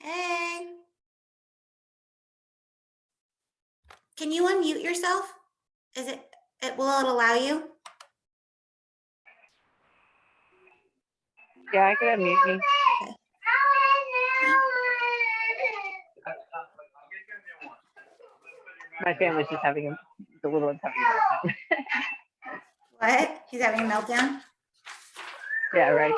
Hey, can you unmute yourself? Will it allow you? Yeah, I could unmute me. Okay. My family's just having the little one's having a hard time. What? He's having a meltdown? Yeah, right.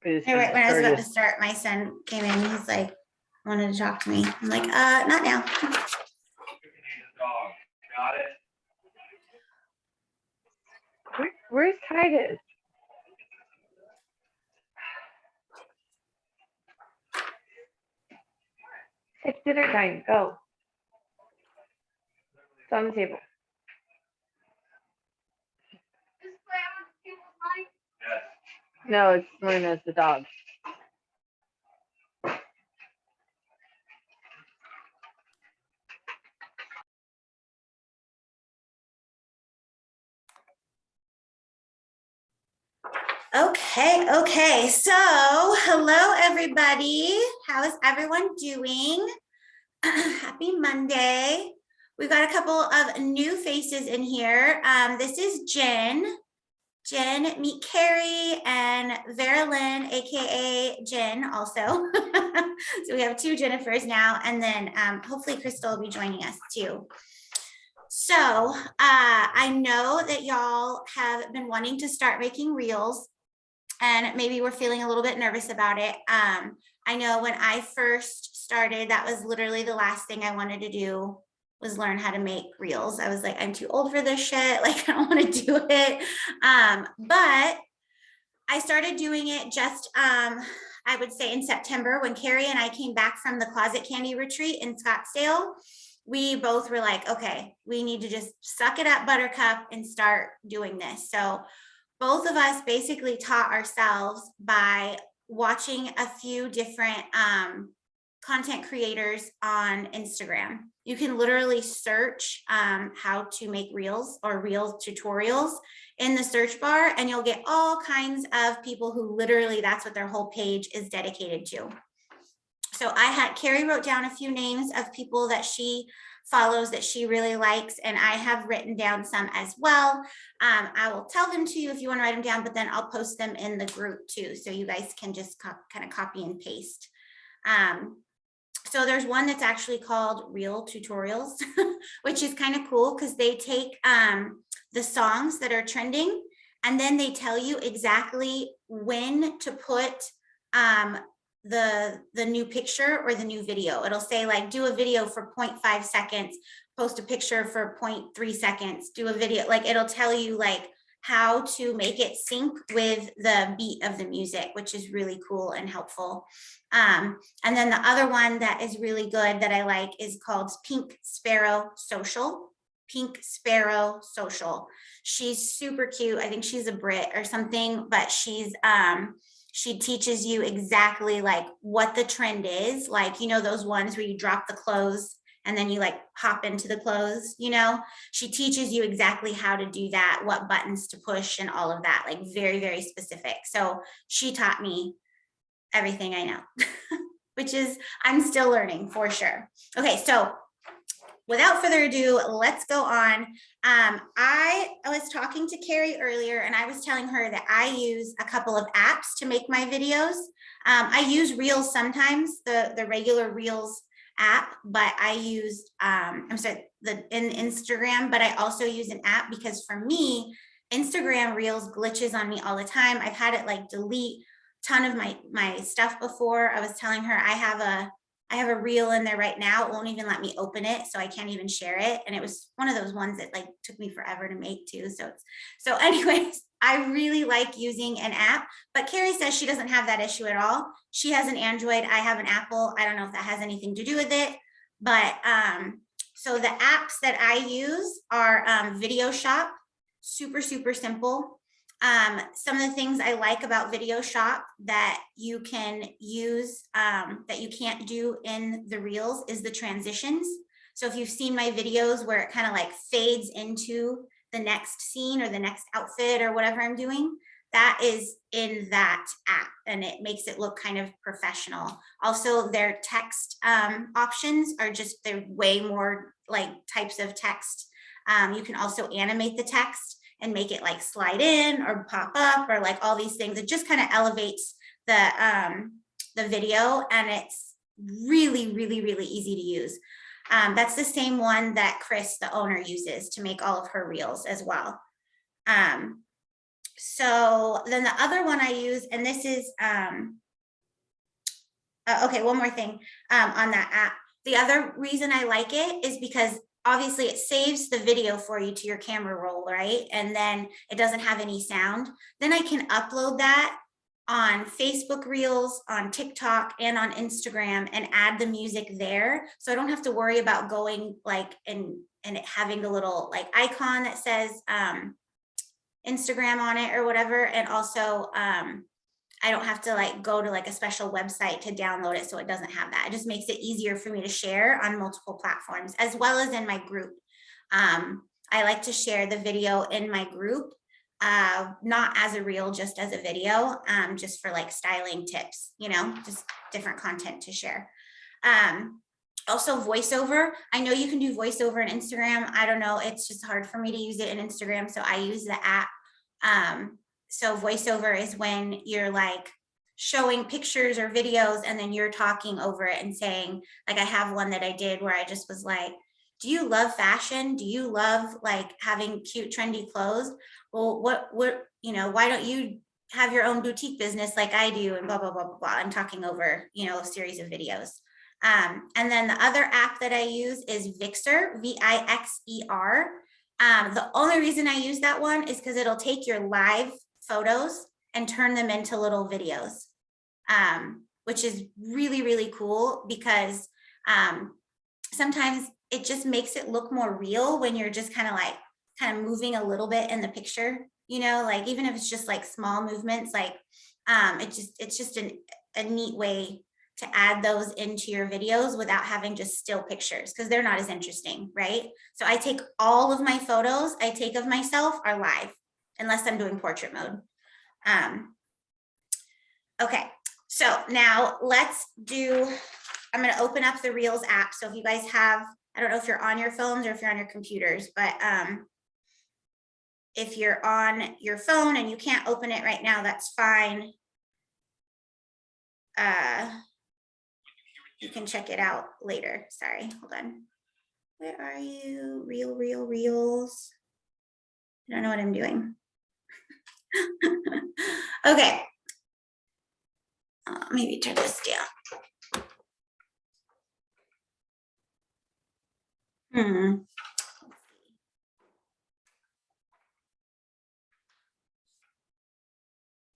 Hey, right when I was about to start, my son came in. He's like, wanted to talk to me. I'm like, not now. Got it. Where's Titus? It's dinner time. Go. It's on the table. Yes. No, it's known as the dog. Okay. So, hello everybody. How is everyone doing? Happy Monday. We've got a couple of new faces in here. This is Jen. Jen, meet Carrie and Vera Lynn, aka Jen also. So we have two Jennifers now, and then hopefully Crystal will be joining us too. So I know that y'all have been wanting to start making reels, and maybe we're feeling a little bit nervous about it. I know when I first started, that was literally the last thing I wanted to do was learn how to make reels. I was like, I'm too old for this shit. Like, I don't want to do it. But I started doing it just, I would say in September when Carrie and I came back from the Closet Candy Retreat in Scottsdale. We both were like, okay, we need to just suck it up, Buttercup, and start doing this. So both of us basically taught ourselves by watching a few different content creators on Instagram. You can literally search how to make reels or reel tutorials in the search bar, and you'll get all kinds of people who literally that's what their whole page is dedicated to. So Carrie wrote down a few names of people that she follows that she really likes, and I have written down some as well. I will tell them to you if you want to write them down, but then I'll post them in the group too, so you guys can just kind of copy and paste. So there's one that's actually called Reel Tutorials, which is kind of cool because they take the songs that are trending, and then they tell you exactly when to put the new picture or the new video. It'll say like, do a video for 0.5 seconds, post a picture for 0.3 seconds, do a video. Like, it'll tell you like how to make it sync with the beat of the music, which is really cool and helpful. And then the other one that is really good that I like is called Pink Sparrow Social. Pink Sparrow Social. She's super cute. I think she's a Brit or something, but she's she teaches you exactly like what the trend is. Like, you know, those ones where you drop the clothes and then you like hop into the clothes, you know, she teaches you exactly how to do that, what buttons to push and all of that, like very, very specific. So she taught me everything I know, which is, I'm still learning for sure. Okay, so without further ado, let's go on. I was talking to Carrie earlier, and I was telling her that I use a couple of apps to make my videos. I use Reels sometimes, the regular Reels app, but I used, in Instagram, but I also use an app because for me, Instagram Reels glitches on me all the time. I've had it like delete a ton of my stuff before. I was telling her I have a reel in there right now. It won't even let me open it, so I can't even share it. And it was one of those ones that like took me forever to make too. So anyways, I really like using an app, but Carrie says she doesn't have that issue at all. She has an Android, I have an Apple. I don't know if that has anything to do with it, but so the apps that I use are Video Shop, super simple. Some of the things I like about Video Shop that you can use that you can't do in the Reels is the transitions. So if you've seen my videos where it kind of like fades into the next scene or the next outfit or whatever I'm doing, that is in that app, and it makes it look kind of professional. Also, their text options are just, they're way more like types of text. You can also animate the text and make it like slide in or pop up or like all these things. It just kind of elevates the video, and it's really, really, really easy to use. That's the same one that Chris, the owner, uses to make all of her reels as well. So then the other one I use, and this is, okay, one more thing on that app. The other reason I like it is because obviously it saves the video for you to your camera roll, right? And then it doesn't have any sound. Then I can upload that on Facebook Reels, on TikTok, and on Instagram, and add the music there. So I don't have to worry about going like and it having a little like icon that says Instagram on it or whatever. And also I don't have to like go to like a special website to download it, so it doesn't have that. It just makes it easier for me to share on multiple platforms, as well as in my group. I like to share the video in my group, not as a reel, just as a video, just for like styling tips, you know, just different content to share. Also voiceover. I know you can do voiceover in Instagram. I don't know. It's just hard for me to use it in Instagram, so I use the app. So voiceover is when you're like showing pictures or videos and then you're talking over it and saying, like, I have one that I did where I just was like, do you love fashion? Do you love like having cute, trendy clothes? Well, what, you know, why don't you have your own boutique business like I do, and blah, blah, blah, blah, blah. I'm talking over, you know, a series of videos. And then the other app that I use is Vixer, Vixer. The only reason I use that one is because it'll take your live photos and turn them into little videos, which is really, really cool, because sometimes it just makes it look more real when you're just kind of moving a little bit in the picture, you know, like even if it's just like small movements, like it's just a neat way to add those into your videos without having just still pictures, because they're not as interesting, right? So I take all of my photos I take of myself are live, unless I'm doing portrait mode. Okay, so now let's do, I'm going to open up the Reels app. So if you guys have, I don't know if you're on your phones or if you're on your computers, but if you're on your phone and you can't open it right now, that's fine. You can check it out later. Sorry, hold on. Where are you? Reels. I don't know what I'm doing. Okay. Maybe turn this down.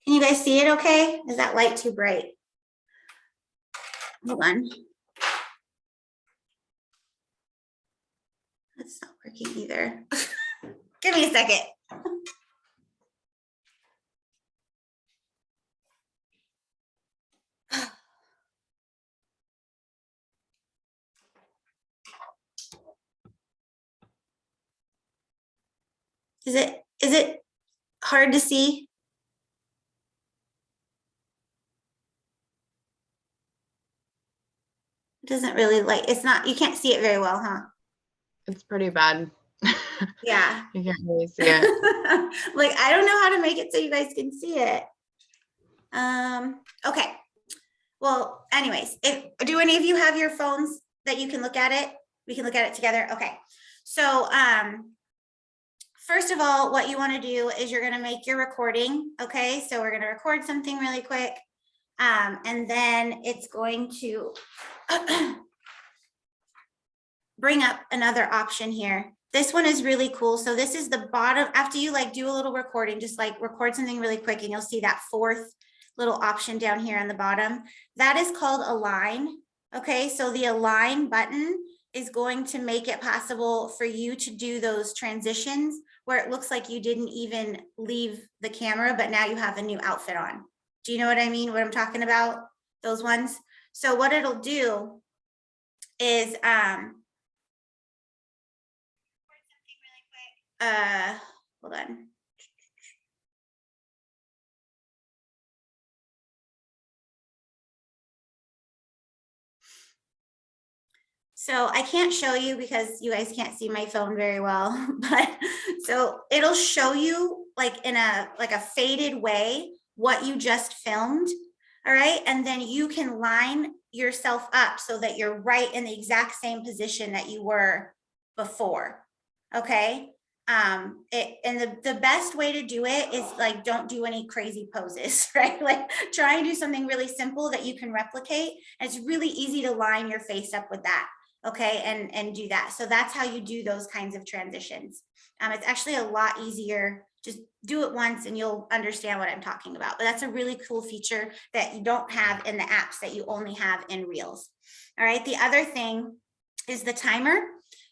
Can you guys see it okay? Is that light too bright? Hold on. That's not working either. Give me a second. Is it hard to see? It doesn't really like, it's not, you can't see it very well, huh? It's pretty bad. Yeah. You can't really see it. Like, I don't know how to make it so you guys can see it. Okay. Well, anyways, do any of you have your phones that you can look at it? We can look at it together. Okay. So, first of all, what you want to do is you're going to make your recording. Okay. So we're going to record something really quick. And then it's going to bring up another option here. This one is really cool. So this is the bottom, after you like do a little recording, just like record something really quick, and you'll see that fourth little option down here on the bottom. That is called align. Okay, so the align button is going to make it possible for you to do those transitions where it looks like you didn't even leave the camera, but now you have a new outfit on. Do you know what I mean? What I'm talking about? Those ones. So what it'll do is, hold on. So I can't show you because you guys can't see my phone very well, but so it'll show you like in a faded way what you just filmed. All right. And then you can line yourself up so that you're right in the exact same position that you were before. Okay. And the best way to do it is like, don't do any crazy poses, right? Like try and do something really simple that you can replicate. And it's really easy to line your face up with that. Okay, and do that. So that's how you do those kinds of transitions. It's actually a lot easier. Just do it once and you'll understand what I'm talking about. But that's a really cool feature that you don't have in the apps, that you only have in Reels. All right, the other thing is the timer.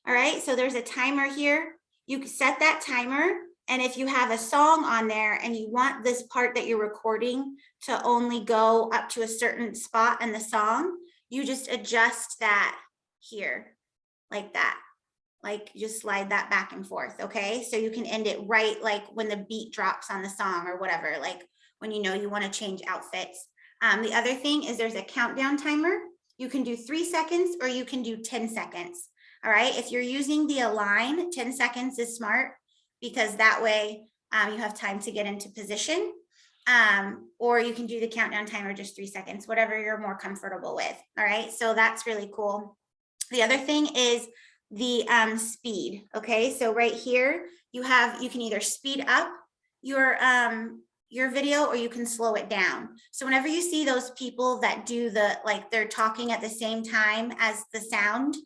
All right, so there's a timer here. You can set that timer, and if you have a song on there and you want this part that you're recording to only go up to a certain spot in the song, you just adjust that here like that. Like just slide that back and forth. Okay, so you can end it right like when the beat drops on the song or whatever, like when you know you want to change outfits. The other thing is there's a countdown timer. You can do 3 seconds or you can do 10 seconds. All right, if you're using the align, 10 seconds is smart because that way you have time to get into position. Or you can do the countdown timer, just 3 seconds, whatever you're more comfortable with. All right, so that's really cool. The other thing is the speed. Okay, so right here you can either speed up your video or you can slow it down. So whenever you see those people that do like they're talking at the same time as the sound,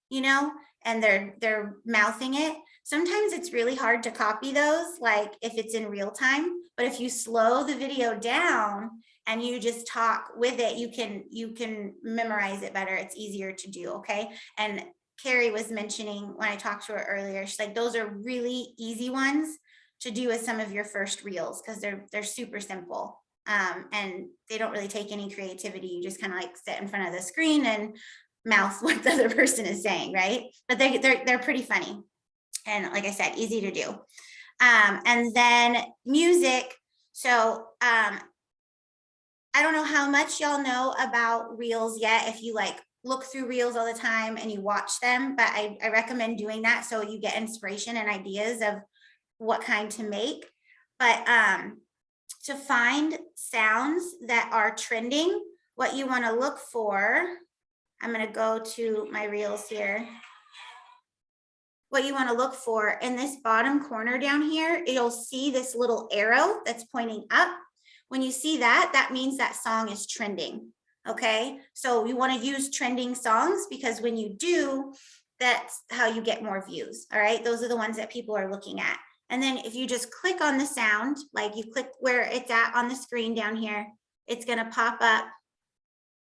you know, and they're mouthing it, sometimes it's really hard to copy those, like if it's in real time. But if you slow the video down and you just talk with it, you can memorize it better. It's easier to do. Okay, and Carrie was mentioning when I talked to her earlier, she's like, those are really easy ones to do with some of your first reels because they're super simple. And they don't really take any creativity. You just kind of like sit in front of the screen and mouth what the other person is saying, right? But they're pretty funny. And like I said, easy to do. And then music. So I don't know how much y'all know about Reels yet, if you like look through Reels all the time and you watch them, but I recommend doing that so you get inspiration and ideas of what kind to make. But to find sounds that are trending, what you want to look for, I'm going to go to my Reels here. What you want to look for in this bottom corner down here, you'll see this little arrow that's pointing up. When you see that, that means that song is trending. Okay, so you want to use trending songs because when you do, that's how you get more views. All right, those are the ones that people are looking at. And then if you just click on the sound, like you click where it's at on the screen down here, it's going to pop up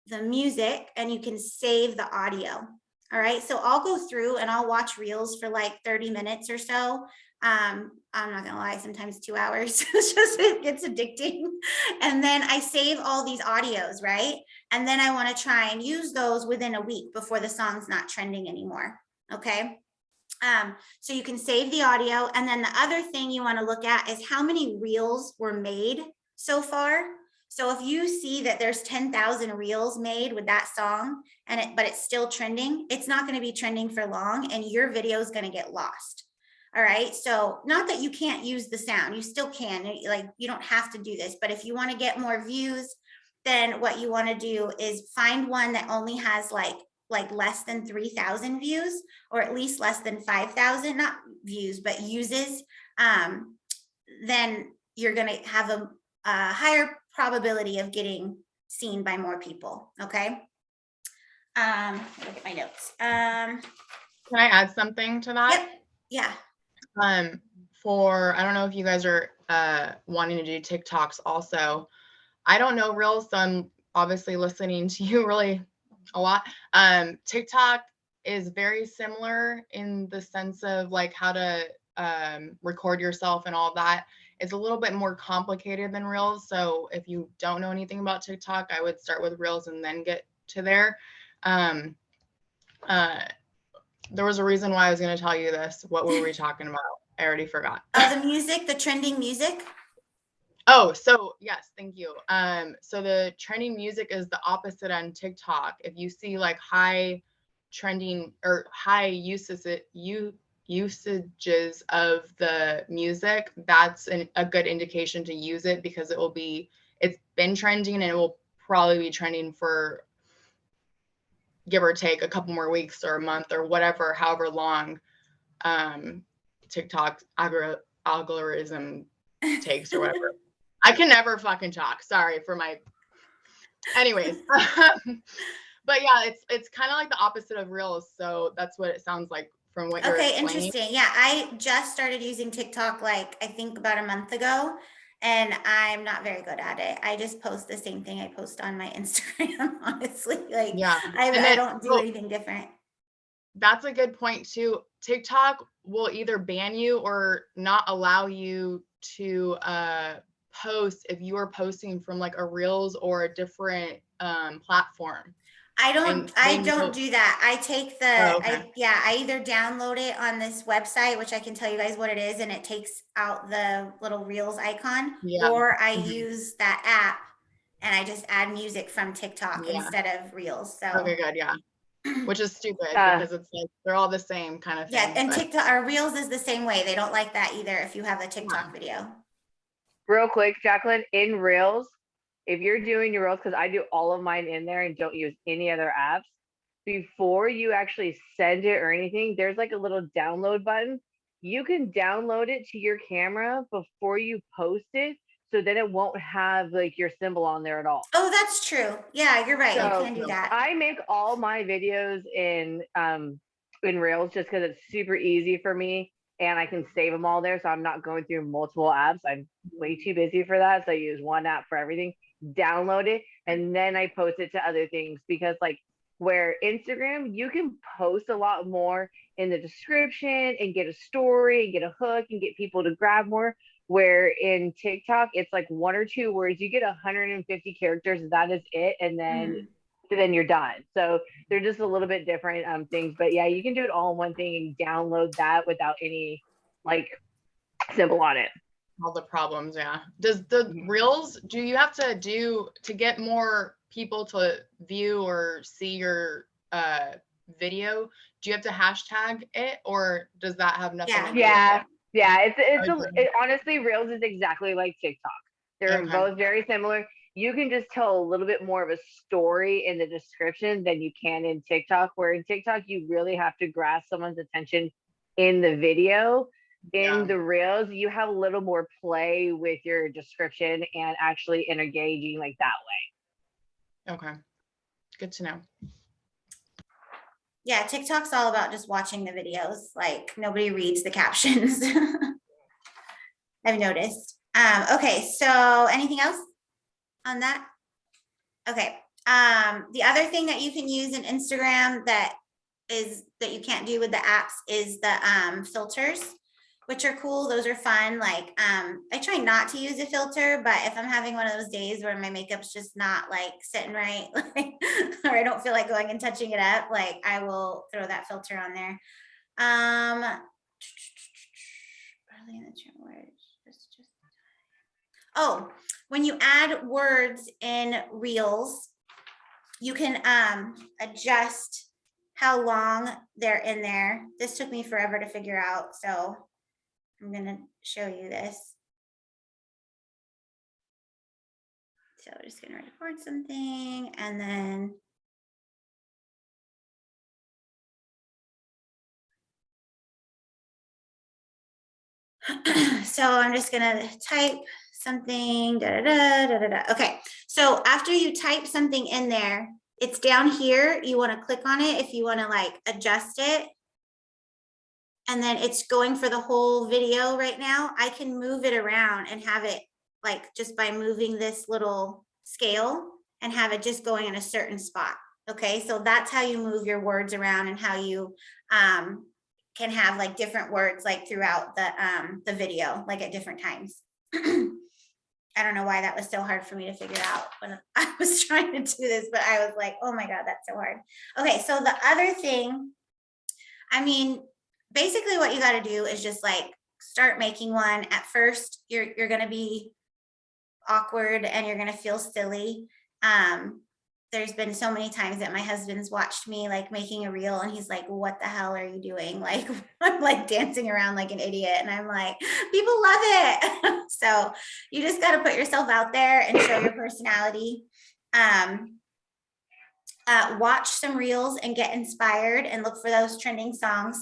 the music and you can save the audio. All right, so I'll go through and I'll watch Reels for like 30 minutes or so. I'm not gonna lie, sometimes 2 hours. It gets addicting. And then I save all these audios, right? And then I want to try and use those within a week before the song's not trending anymore. Okay. So you can save the audio. And then the other thing you want to look at is how many Reels were made so far. So if you see that there's 10,000 Reels made with that song but it's still trending, it's not going to be trending for long and your video is going to get lost. All right, so not that you can't use the sound, you still can, like you don't have to do this, but if you want to get more views, then what you want to do is find one that only has like less than 3,000 views, or at least less than 5,000, not views, but uses. Then you're going to have a higher probability of getting seen by more people. Okay. Look at my notes. Can I add something to that? Yep. Yeah. I don't know if you guys are wanting to do TikToks also. I don't know Reels, so I'm obviously listening to you really a lot. TikTok is very similar in the sense of like how to record yourself and all that. It's a little bit more complicated than Reels. So if you don't know anything about TikTok, I would start with Reels and then get to there. There was a reason why I was going to tell you this. What were we talking about? I already forgot. The music, the trending music. Oh, so yes, thank you. So the trending music is the opposite on TikTok. If you see like high trending or high usages of the music, that's a good indication to use it, because it's been trending and it will probably be trending for, give or take, a couple more weeks or a month or whatever, however long TikTok algorithm takes or whatever. I can never fucking talk. Sorry for my. Anyways, but yeah, it's kind of like the opposite of Reels. So that's what it sounds like from what you're Okay, explaining. interesting. Yeah, I just started using TikTok like I think about a month ago, and I'm not very good at it. I just post the same thing I post on my Instagram, honestly. Like Yeah, I don't do anything different. That's a good point too. TikTok will either ban you or not allow you to post if you are posting from like a Reels or a different platform. I they don't know. do that. I take the, Oh, okay. I either download it on this website, which I can tell you guys what it is, and it takes out the little Reels icon, Yeah. or I Mhm. use that app and I just add music from TikTok Yeah. instead of Reels. So Okay, good. Yeah. Which is stupid Uh, because it's like they're all the same kind of thing. yeah, and but TikTok or Reels is the same way. They don't like that either if you have a TikTok yeah. video. real quick, Jacqueline, in Reels, if you're doing your Reels, because I do all of mine in there and don't use any other apps, before you actually send it or anything, there's like a little download button. You can download it to your camera before you post it, so then it won't have like your symbol on there at all. Oh, that's true. Yeah, you're right. You So can do that. I make all my videos in Reels just because it's super easy for me and I can save them all there. So I'm not going through multiple apps. I'm way too busy for that. So I use one app for everything, download it, and then I post it to other things, because like where Instagram, you can post a lot more in the description and get a story and get a hook and get people to grab more. Where in TikTok, it's like one or two words. You get 150 characters, that is it, and then you're done. So they're just a little bit different things. But yeah, you can do it all in one thing and download that without any like symbol on it. All the problems, yeah. Does the Reels, do you have to get more people to view or see your video, do you have to hashtag it, or does that have nothing to do with Yeah. it? Yeah, it honestly, Reels is exactly like TikTok. They're Okay. both very similar. You can just tell a little bit more of a story in the description than you can in TikTok, where in TikTok you really have to grasp someone's attention in the video. In Yeah. the Reels, you have a little more play with your description and actually engaging like that way. Okay. Good to know. Yeah, TikTok's all about just watching the videos. Like nobody reads the captions. I've noticed. Okay, so anything else on that? Okay. The other thing that you can use in Instagram that you can't do with the apps is the filters, which are cool. Those are fun. Like I try not to use a filter, but if I'm having one of those days where my makeup's just not like sitting right, like, or I don't feel like going and touching it up, like I will throw that filter on there. Oh, when you add words in Reels, you can adjust how long they're in there. This took me forever to figure out, so I'm gonna show you this. So we're just gonna record something and then so I'm just gonna type something, da, da, da, da, da. Okay, so after you type something in there, it's down here. You wanna click on it if you wanna like adjust it. And then it's going for the whole video right now. I can move it around and have it like just by moving this little scale and have it just going in a certain spot. Okay, so that's how you move your words around and how you can have like different words like throughout the video, like at different times. I don't know why that was so hard for me to figure out when I was trying to do this, but I was like, oh my God, that's so hard. Okay, so the other thing, I mean, basically what you got to do is just like start making one. At first, you're going to be awkward and you're going to feel silly. there's been so many times that my husband's watched me like making a reel and he's like, what the hell are you doing? Like, I'm like dancing around like an idiot. And I'm like, people love it. So you just got to put yourself out there and show your personality. Watch some reels and get inspired and look for those trending songs.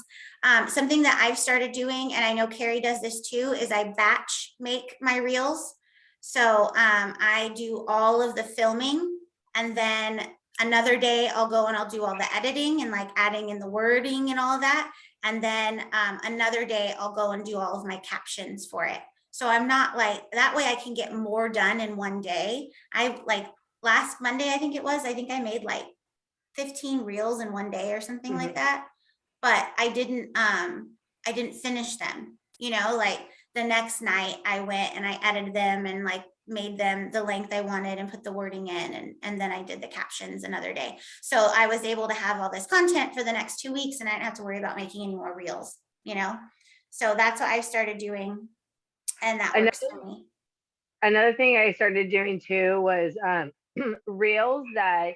Something that I've started doing, and I know Carrie does this too, is I batch make my reels. So I do all of the filming, and then another day I'll go and I'll do all the editing and like adding in the wording and all of that. And then another day I'll go and do all of my captions for it. So I'm not like, that way I can get more done in one day. I like last Monday, I think it was, I think I made like 15 reels in one day or something like that. But I didn't finish them, you know, like the next night I went and I edited them and like made them the length I wanted and put the wording in, and then I did the captions another day. So I was able to have all this content for the next 2 weeks and I didn't have to worry about making any more reels, you know? So that's what I've started doing, and that works for me. Another thing I started doing too was reels that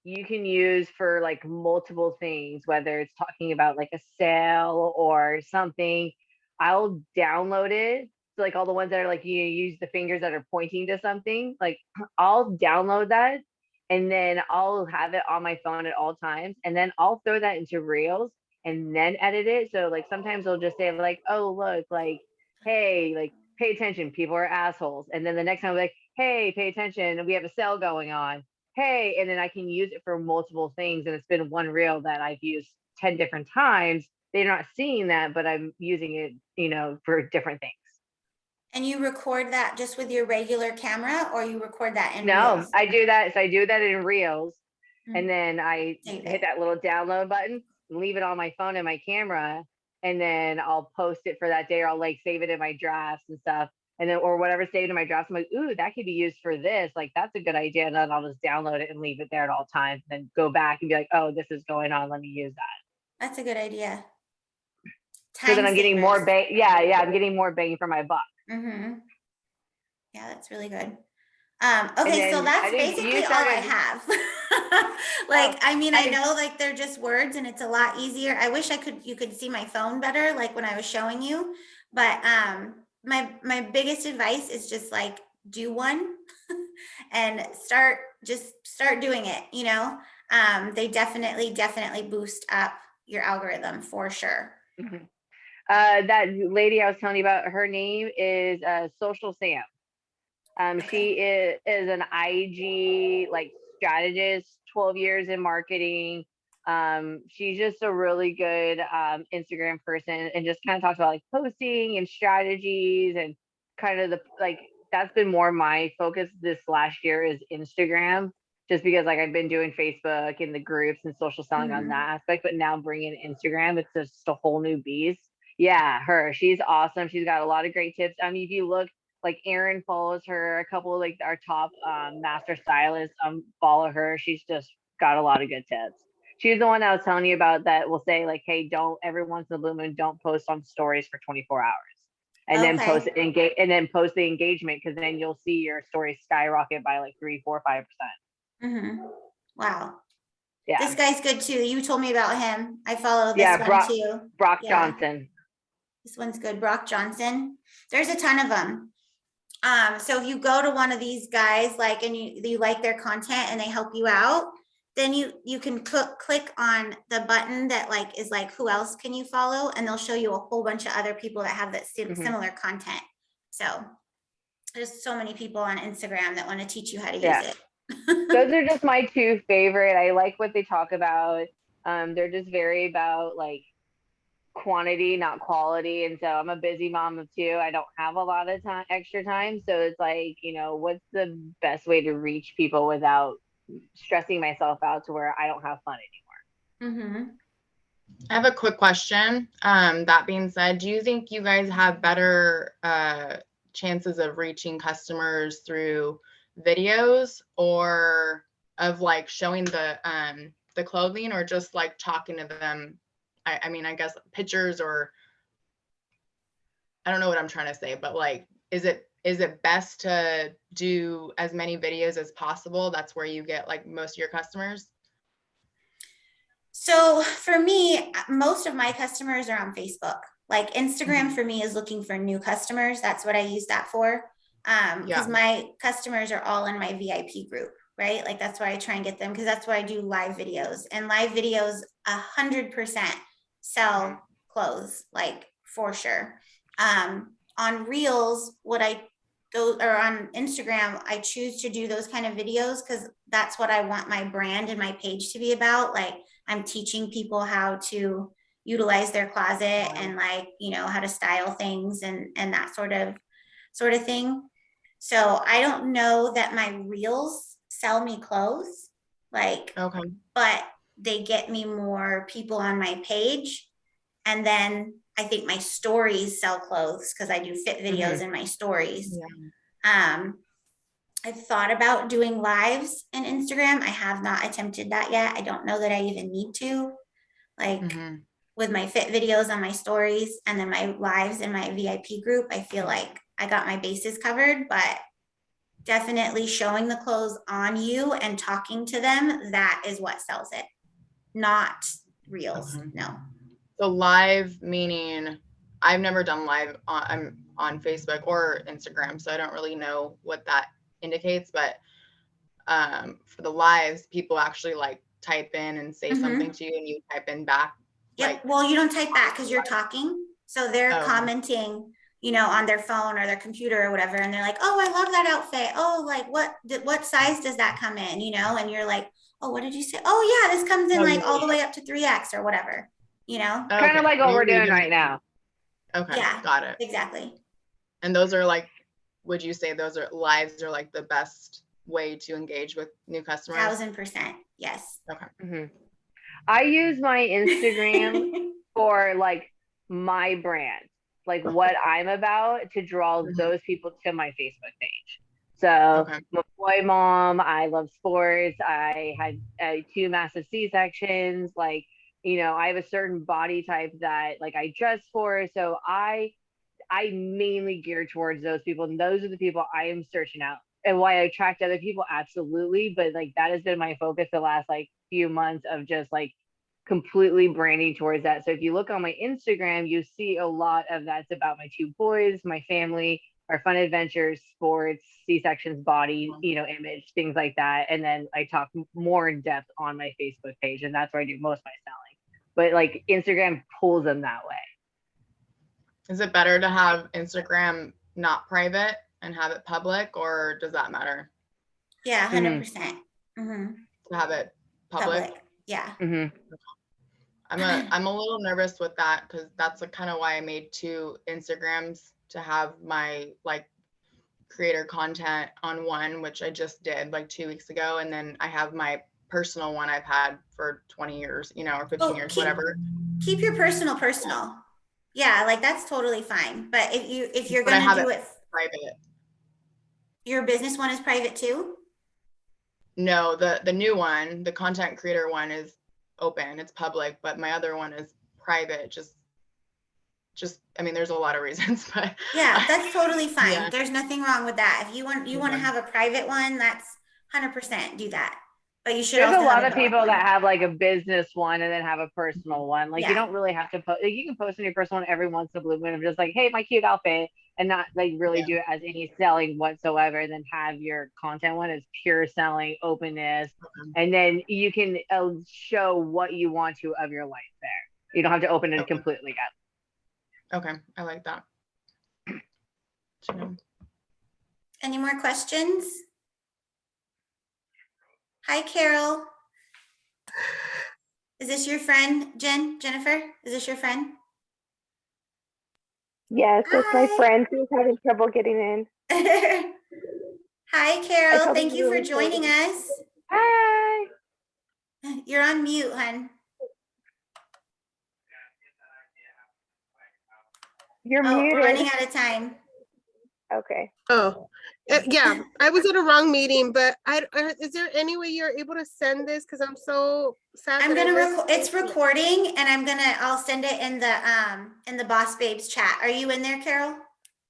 you can use for like multiple things, whether it's talking about like a sale or something. I'll download it. So like all the ones that are like you use the fingers that are pointing to something, like I'll download that and then I'll have it on my phone at all times. And then I'll throw that into reels and then edit it. So like sometimes I'll just say like, oh, look, like, hey, like pay attention, people are assholes. And then the next time I'm like, hey, pay attention, we have a sale going on. Hey, and then I can use it for multiple things. And it's been one reel that I've used 10 different times. They're not seeing that, but I'm using it, you know, for different things. And you record that just with your regular camera, or you record that in No, reels? I do that. So I do that in reels. Mhm. And then I hit that little download button, leave it on my phone and my camera. And then I'll post it for that day, or I'll like save it in my drafts and stuff. And then, or whatever saved in my drafts, I'm like, ooh, that could be used for this. Like, that's a good idea. And then I'll just download it and leave it there at all times. And then go back and be like, oh, this is going on. Let me use that. That's a good idea. So then I'm getting more bang. Yeah, I'm getting more bang for my buck. Yeah, that's really good. Okay, so that's basically all I have. Like, I mean, I know like they're just words and it's a lot easier. I wish you could see my phone better, like when I was showing you. But my biggest advice is just like do one and start doing it, you know. They definitely boost up your algorithm for sure. That lady I was telling you about, her name is Social Sam. She is an IG like strategist, 12 years in marketing. She's just a really good Instagram person, and just kind of talks about like posting and strategies, and kind of the like that's been more my focus this last year is Instagram, just because like I've been doing Facebook and the groups and social selling on that aspect, but now bringing Instagram, it's just a whole new beast. Yeah, she's awesome. She's got a lot of great tips. I mean, if you look, like Erin follows her, a couple of like our top master stylists follow her. She's just got a lot of good tips. She's the one I was telling you about that will say like, hey, don't every once in a blue moon, don't post on stories for 24 hours. And then post the engagement, because then you'll see your stories skyrocket by like 3, 4, 5%. Wow. Yeah. This guy's good too. You told me about him. I follow this one too. Brock Johnson. This one's good. Brock Johnson. There's a ton of them. So if you go to one of these guys, like, and you like their content and they help you out, then you can click on the button that like is like, who else can you follow? And they'll show you a whole bunch of other people that have that similar content. So there's so many people on Instagram that want to teach you how to use it. Those are just my two favorite. I like what they talk about. They're just very about like quantity, not quality. And so I'm a busy mom of 2. I don't have a lot of extra time. So it's like, you know, what's the best way to reach people without stressing myself out to where I don't have fun anymore? I have a quick question. That being said, do you think you guys have better chances of reaching customers through videos, or of like showing the clothing, or just like talking to them? I mean, I guess pictures, or I don't know what I'm trying to say, but like, is it is it best to do as many videos as possible? That's where you get like most of your customers. So for me, most of my customers are on Facebook. Like Instagram for me is looking for new customers. That's what I use that for. Because my customers are all in my VIP group, right? Like that's where I try and get them, because that's why I do live videos, and live videos 100% sell clothes, like for sure. On Reels, what I go, or on Instagram, I choose to do those kind of videos because that's what I want my brand and my page to be about. Like I'm teaching people how to utilize their closet and like, you know, how to style things and that sort of thing. So I don't know that my reels sell me clothes, like, Okay. but they get me more people on my page. And then I think my stories sell clothes because I do fit videos in my stories. I've thought about doing lives in Instagram. I have not attempted that yet. I don't know that I even need to. Like with my fit videos on my stories and then my lives in my VIP group, I feel like I got my bases covered, but definitely showing the clothes on you and talking to them, that is what sells it, not reels. No. So live meaning I've never done live on Facebook or Instagram, so I don't really know what that indicates, but for the lives, people actually like type in and say something to you and you type in back. Yep. Like, well, you don't type back because you're talking. So they're commenting, you know, on their phone or their computer or whatever. And they're like, oh, I love that outfit. Oh, like what size does that come in? You know, and you're like, oh, what did you say? Oh yeah, this comes in like all the way up to 3X or whatever, you know? Kind of like what we're doing right now. Okay. Yeah, got it. Exactly. And those are like, would you say those are lives are like the best way to engage with new customers? 1000%. Yes. Okay. I use my Instagram for like my brand, like what I'm about, to draw those people to my Facebook page. So I'm a boy mom. I love sports. I had 2 massive C-sections. Like, you know, I have a certain body type that like I dress for. So I mainly gear towards those people, and those are the people I am searching out. And why I attract other people, absolutely, but like that has been my focus the last like few months of just like completely branding towards that. So if you look on my Instagram, you see a lot of that's about my 2 boys, my family, our fun adventures, sports, C-sections, body, you know, image, things like that. And then I talk more in depth on my Facebook page, and that's where I do most of my selling. But like Instagram pulls them that way. Is it better to have Instagram not private and have it public, or does that matter? Yeah, 100%. To have it public? Yeah. I'm a little nervous with that because that's kind of why I made 2 Instagrams, to have my like creator content on one, which I just did like 2 weeks ago, and then I have my personal one I've had for 20 years, you know, or 15 years, whatever. Keep your personal. Yeah, like that's totally fine. But if you're gonna do it private, your business one is private too? No, the new one, the content creator one, is open, it's public, but my other one is private. Just I mean, there's a lot of reasons, but yeah, that's totally fine. There's nothing wrong with that. If you want to have a private one, that's 100% do that. But you should. There's a lot of people that have like a business one and then have a personal one. Like you don't really have to post. Like, you can post on your personal one every once in a blue moon of just like, hey, my cute outfit, and not like really do it as any selling whatsoever. And then have your content one as pure selling, openness, and then you can show what you want to of your life there. You don't have to open it completely up. Okay, I like that. Any more questions? Hi, Carol. Is this your friend, Jennifer? Is this your friend? Yes, it's my friend who's having trouble getting in. Hi, Carol. Thank you for joining us. Hi. You're on mute, hon. You're muted. We're running out of time. Okay. Oh, yeah, I was at a wrong meeting, but is there any way you're able to send this? Because I'm so sad. I'm gonna it's recording, and I'll send it in the Boss Babes chat. Are you in there, Carol?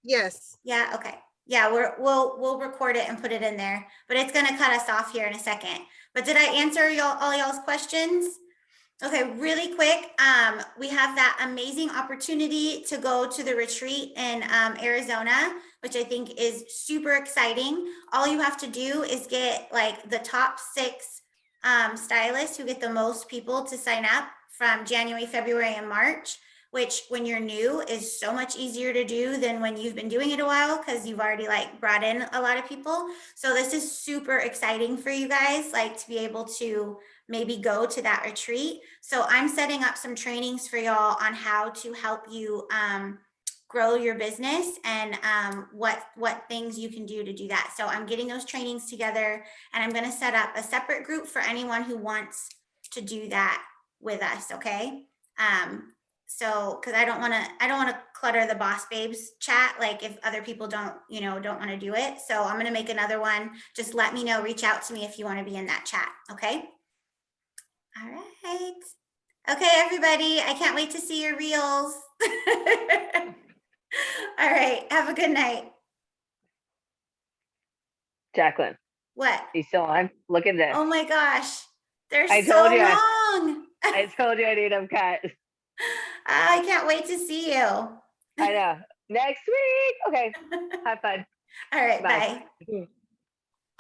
Yes. Yeah. Okay. Yeah, we'll record it and put it in there, but it's gonna cut us off here in a second. But did I answer all y'all's questions? Okay, really quick, we have that amazing opportunity to go to the retreat in Arizona, which I think is super exciting. All you have to do is get like the top 6 stylists who get the most people to sign up from January, February, and March, which when you're new is so much easier to do than when you've been doing it a while because you've already like brought in a lot of people. So this is super exciting for you guys, like to be able to maybe go to that retreat. So I'm setting up some trainings for y'all on how to help you grow your business and what things you can do to do that. So I'm getting those trainings together, and I'm going to set up a separate group for anyone who wants to do that with us. Okay. So because I don't want to clutter the Boss Babes chat, like if other people don't want to do it. So I'm going to make another one. Just let me know, reach out to me if you want to be in that chat. Okay. All right. Okay, everybody. I can't wait to see your reels. All right. Have a good night. Jacqueline, What? you still on? Look at this. Oh my gosh. They're I so told you. long. I told you I need them cut. I can't wait to see you. All I know. Next week. Okay. Have fun. right. Bye. Bye.